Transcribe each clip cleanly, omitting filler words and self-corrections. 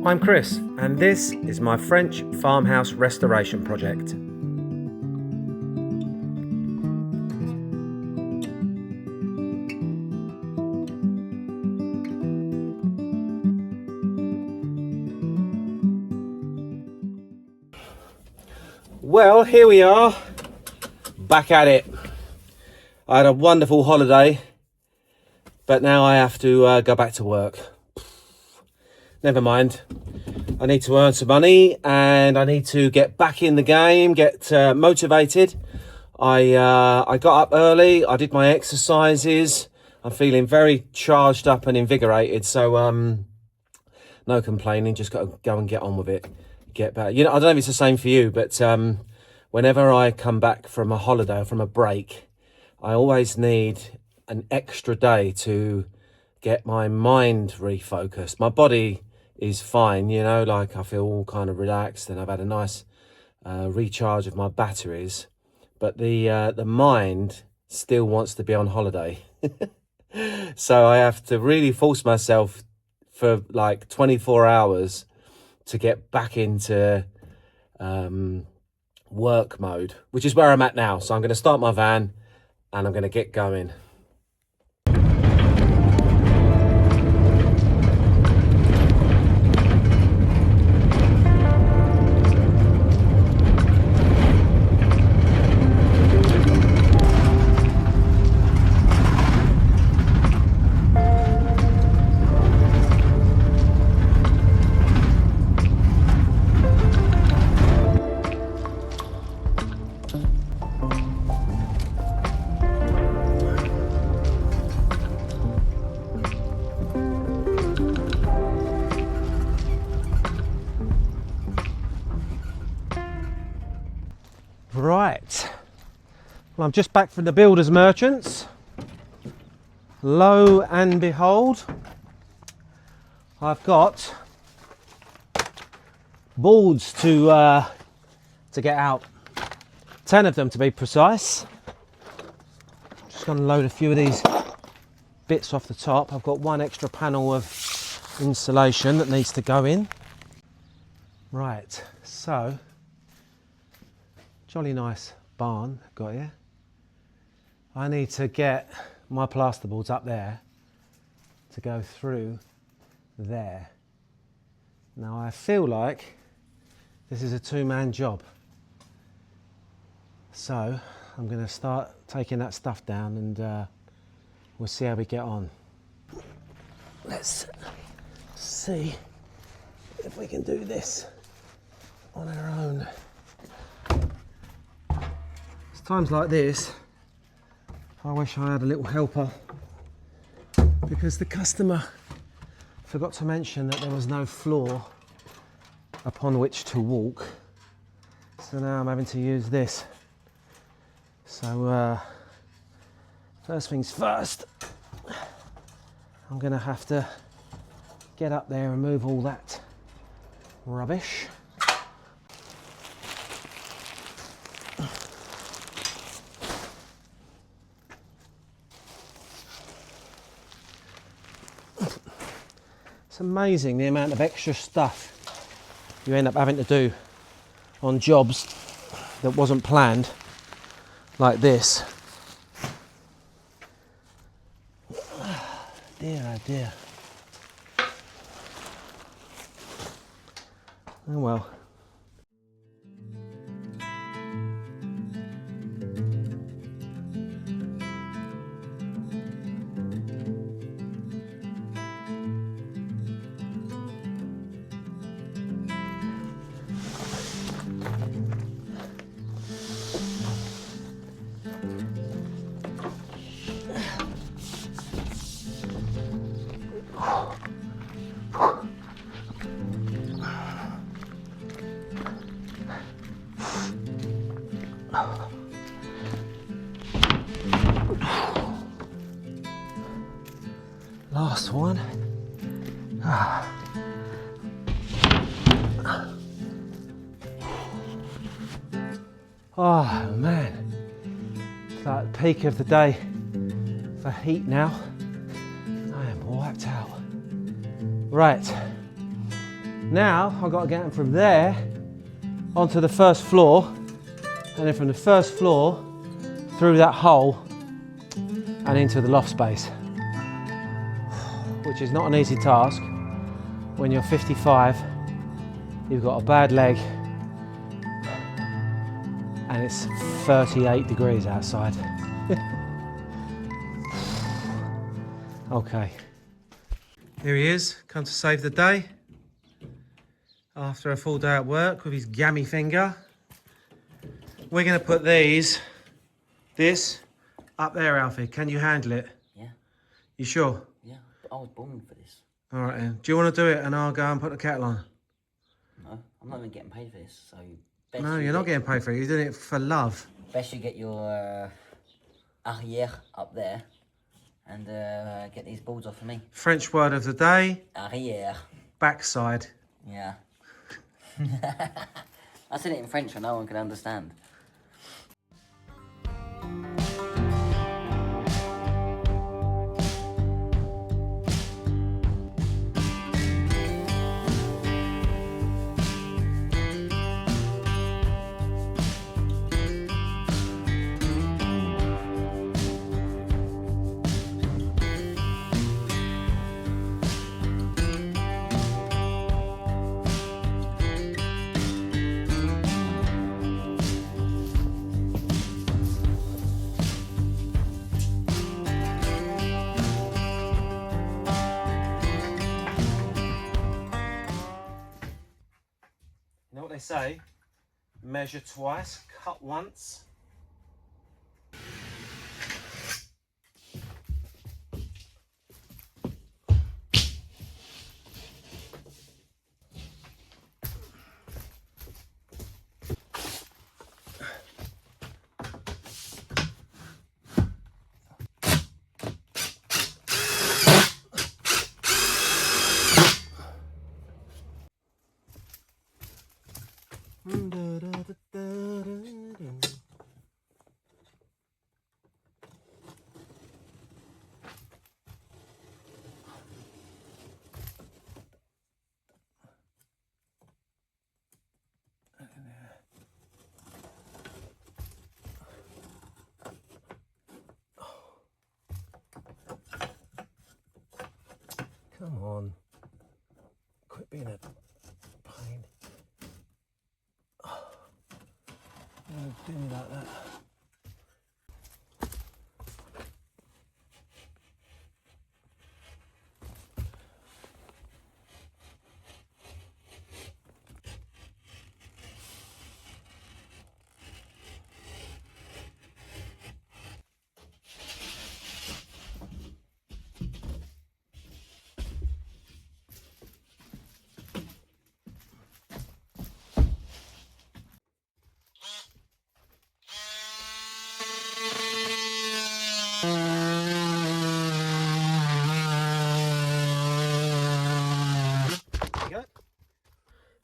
I'm Chris, and this is my French farmhouse restoration project. Well, here we are, back at it. I had a wonderful holiday, but now I have to go back to work. Never mind. I need to earn some money and I need to get back in the game, get motivated. I got up early, I did my exercises. I'm feeling very charged up and invigorated, so no complaining, just got to go and get on with it. Get better. You know, I don't know if it's the same for you, but whenever I come back from a holiday or from a break, I always need an extra day to get my mind refocused. My body is fine, you know, like I feel all kind of relaxed and I've had a nice recharge of my batteries, but the mind still wants to be on holiday. So I have to really force myself for like 24 hours to get back into work mode, which is where I'm at now. So I'm going to start my van and I'm going to get going. Right, well, I'm just back from the builders merchants. Lo and behold, I've got boards to get out. 10 of them to be precise. Just going to load a few of these bits off the top. I've got one extra panel of insulation that needs to go in. Right, so jolly nice barn got here. I need to get my plasterboards up there to go through there. Now I feel like this is a two-man job, so I'm going to start taking that stuff down and we'll see how we get on. Let's see if we can do this on our own. Times like this, I wish I had a little helper, because the customer forgot to mention that there was no floor upon which to walk. So now I'm having to use this. So first things first, I'm going to have to get up there and move all that rubbish. It's amazing the amount of extra stuff you end up having to do on jobs that wasn't planned, like this. Dear, oh dear. Oh well. Last one. Oh man, it's like the peak of the day for heat now. I am wiped out. Right, Now I've got to get them from there onto the first floor, and then from the first floor through that hole and into the loft space, which is not an easy task when you're 55, you've got a bad leg, and it's 38 degrees outside. Okay. Here he is, come to save the day after a full day at work with his gammy finger. We're going to put this up there, Alfie. Can you handle it? Yeah. You sure? Yeah, I was born for this. All right then. Do you want to do it and I'll go and put the kettle on? No, I'm not even getting paid for this, so... No, you're not getting paid for it. You're doing it for love. Best you get your arrière up there and get these boards off of me. French word of the day. Arrière. Backside. Yeah. I said it in French so no one can understand. You know what they say? Measure twice, cut once. Come on. Quit being a pain. Oh, do me like that.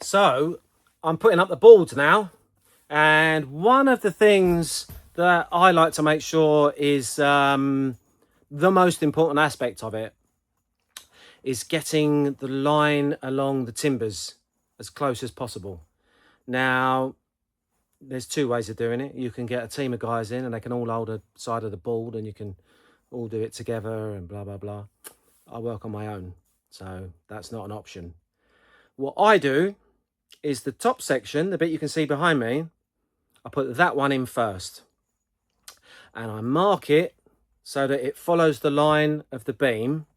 So I'm putting up the boards now, and one of the things that I like to make sure is the most important aspect of it is getting the line along the timbers as close as possible. Now, there's two ways of doing it. You can get a team of guys in and they can all hold a side of the board and you can all do it together and blah, blah, blah. I work on my own, so that's not an option. What I do is the top section, the bit you can see behind me, I put that one in first. And I mark it so that it follows the line of the beam.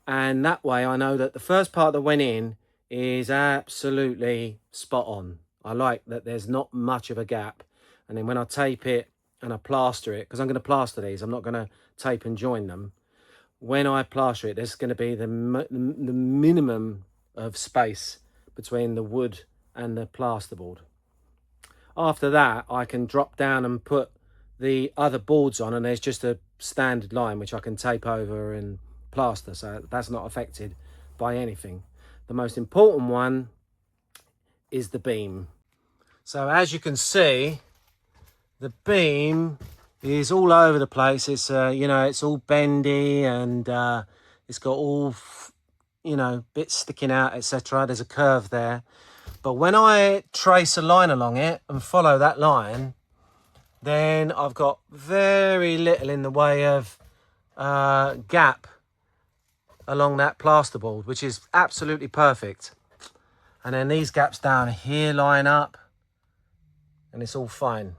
And that way I know that the first part that went in is absolutely spot on. I like that there's not much of a gap. And then when I tape it and I plaster it, because I'm going to plaster these, I'm not going to tape and join them. When I plaster it, there's going to be the minimum of space between the wood and the plasterboard. After that, I can drop down and put the other boards on, and there's just a standard line which I can tape over and plaster, so that's not affected by anything. The most important one is the beam. So as you can see, the beam is all over the place. It's you know, it's all bendy and it's got all you know, bits sticking out, etc. There's a curve there. But when I trace a line along it and follow that line, then I've got very little in the way of gap along that plasterboard, which is absolutely perfect. And then these gaps down here line up and it's all fine.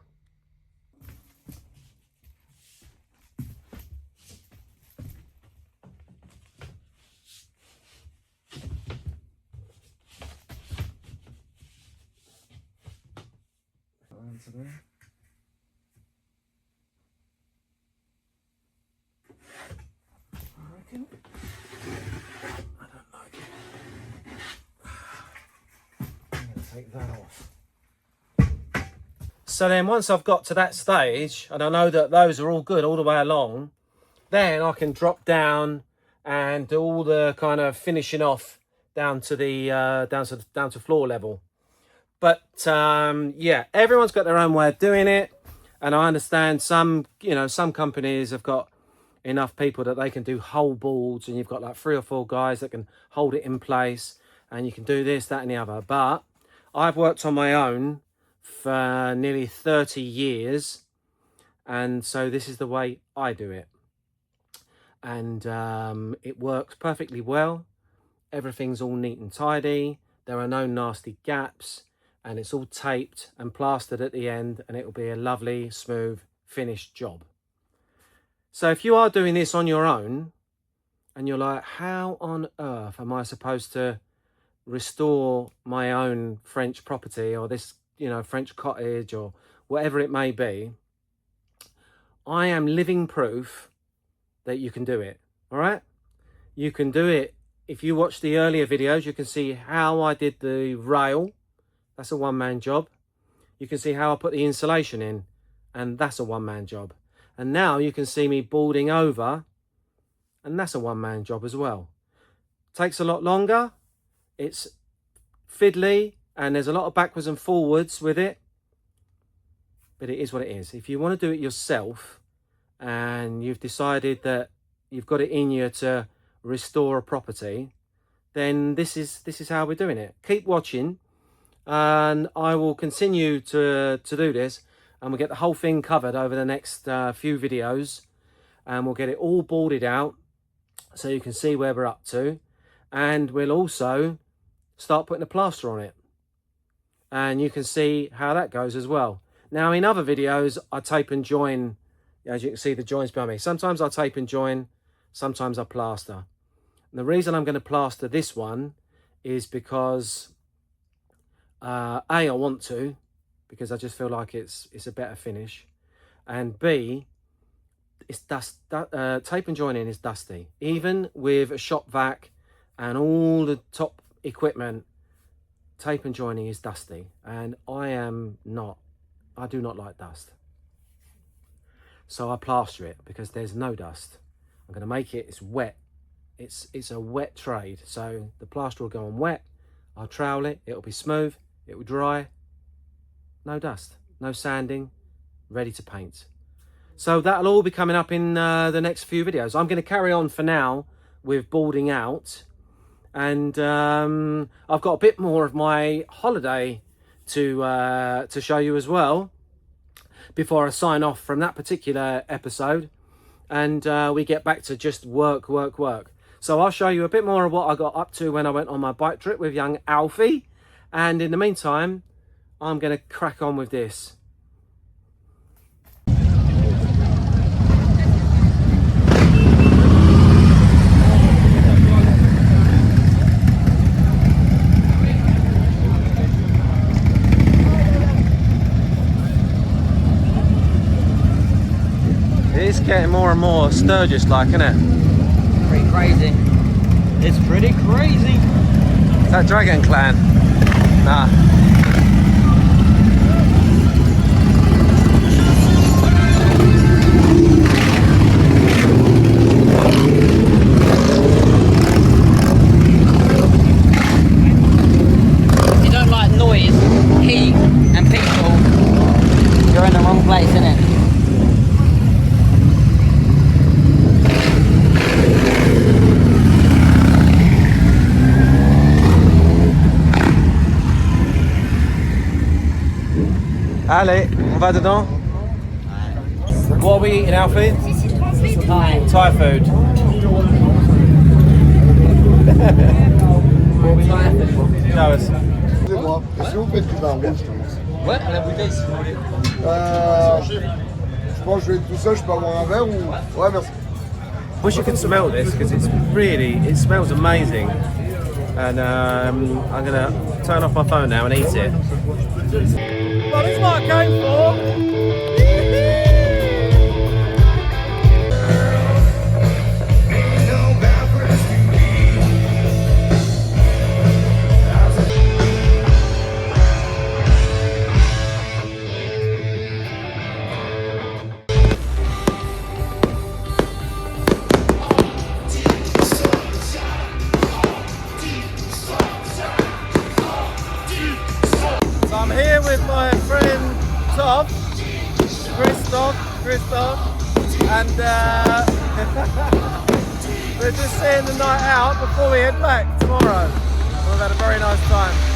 Take that off. So then once I've got to that stage and I know that those are all good all the way along, then I can drop down and do all the kind of finishing off down to the down to floor level. But yeah, everyone's got their own way of doing it, and I understand some, you know, some companies have got enough people that they can do whole boards, and you've got like 3 or 4 guys that can hold it in place, and you can do this, that, and the other. But I've worked on my own for nearly 30 years, and so this is the way I do it. And it works perfectly well. Everything's all neat and tidy. There are no nasty gaps, and it's all taped and plastered at the end, and it will be a lovely, smooth, finished job. So if you are doing this on your own, and you're like, how on earth am I supposed to restore my own French property, or this, you know, French cottage, or whatever it may be, I am living proof that you can do it. All right, you can do it. If you watch the earlier videos, you can see how I did the rail. That's a one-man job. You can see how I put the insulation in, and that's a one-man job. And now you can see me boarding over, and that's a one-man job as well. Takes a lot longer. It's fiddly, and there's a lot of backwards and forwards with it, but it is what it is. If you want to do it yourself, and you've decided that you've got it in you to restore a property, then this is how we're doing it. Keep watching, and I will continue to do this, and we'll get the whole thing covered over the next few videos, and we'll get it all boarded out so you can see where we're up to, and we'll also start putting the plaster on it, and you can see how that goes as well. Now, in other videos, I tape and join. As you can see, the joints behind me. Sometimes I tape and join, sometimes I plaster. And the reason I'm going to plaster this one is because A, I want to, because I just feel like it's a better finish, and B, it's tape and joining is dusty. Even with a shop vac and all the top equipment, tape and joining is dusty, and I do not like dust. So I plaster it because there's no dust. I'm going to make it, it's wet. It's a wet trade. So the plaster will go on wet. I'll trowel it. It'll be smooth. It will dry. No dust. No sanding. Ready to paint. So that'll all be coming up in the next few videos. I'm going to carry on for now with boarding out. And I've got a bit more of my holiday to show you as well, before I sign off from that particular episode, and we get back to just work. So I'll show you a bit more of what I got up to when I went on my bike trip with young Alfie, and in the meantime I'm going to crack on with this. It's getting more and more Sturgis like, isn't it? Pretty crazy. It's pretty crazy. Is that Dragon Clan? Nah. If you don't like noise, heat and people, you're in the wrong place, innit? Allez, on va dedans. What are we eating, Alfie? Thai food. Show us. Excusez-moi, est-ce que vous faites du vin rouge? Ouais, à la bouteille si vous voulez. Je pense que je vais être tout seul, je peux avoir un verre ou... Ouais, merci. Wish you could smell this because it smells amazing. And I'm gonna turn off my phone now and eat it. Well, this is what I came for. So I'm here with my friend Christoph, and we're just seeing the night out before we head back tomorrow. We've had a very nice time.